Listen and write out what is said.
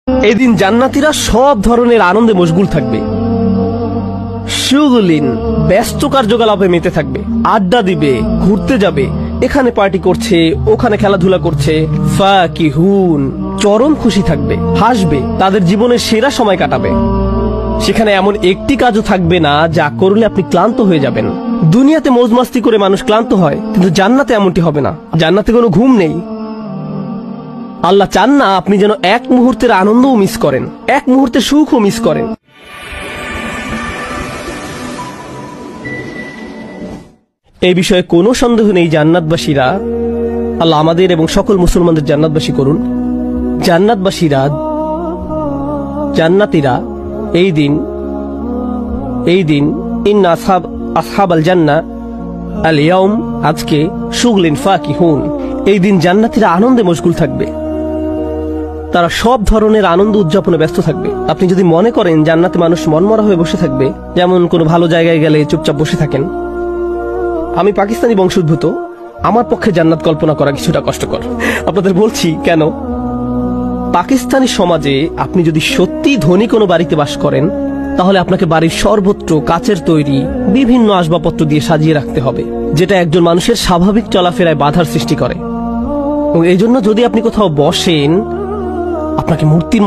এই দিন জান্নাতীরা সব ধরনের আনন্দে মশগুল থাকবে। শুগলিন, ব্যস্ত কার্যকলাপে মেতে থাকবে, আড্ডা দিবে, ঘুরতে যাবে, এখানে পার্টি করছে, ওখানে খেলাধুলা করছে। ফাকিহুন, চরম খুশি থাকবে, হাসবে, তাদের জীবনের সেরা সময় কাটাবে। সেখানে এমন একটি কাজও থাকবে না যা করলে আপনি ক্লান্ত হয়ে যাবেন। দুনিয়াতে মৌজমাস্তি করে মানুষ ক্লান্ত হয়, কিন্তু জান্নাতে এমনটি হবে না। জান্নাতে কোনো ঘুম নেই। আল্লাহ চান না আপনি যেন এক মুহূর্তের আনন্দও মিস করেন, এক মুহূর্তের সুখও মিস করেন। এই বিষয়ে কোনো সন্দেহ নেই, জান্নাতবাসীরা, আল্লাহ আমাদের এবং সকল মুসলমানদের জান্নাতবাসী করুন। জান্নাতবাসীরা, জান্নাতীরা এই দিন ইন্না আসহাবাল জান্নাহ আল ইয়াউম, আজকে শুগলিন ফাকিহুন, এই দিন জান্নাতীরা আনন্দে মশগুল থাকবে। তারা সব ধরনের আনন্দ উদযাপনে ব্যস্ত থাকবে। আপনি যদি মনে করেন জান্নাতে মানুষ মনমরা হয়ে বসে থাকবে, যেমন কোনো ভালো জায়গায় গেলে চুপচাপ বসে থাকেন, আমি পাকিস্তানি বংশোদ্ভূত, আমার পক্ষে জান্নাত কল্পনা করা কিছুটা কষ্টকর। আপনাদের বলছি কেন। পাকিস্তানি সমাজে আপনি যদি সত্যি ধনী কোনো বাড়িতে বাস করেন, তাহলে আপনাকে বাড়ির সর্বত্র কাচের তৈরি বিভিন্ন আসবাবপত্র দিয়ে সাজিয়ে রাখতে হবে, যেটা একজন মানুষের স্বাভাবিক চলাফেরায় বাধার সৃষ্টি করে। এবং এই জন্য যদি আপনি কোথাও বসেন, আপনাকে মূর্তির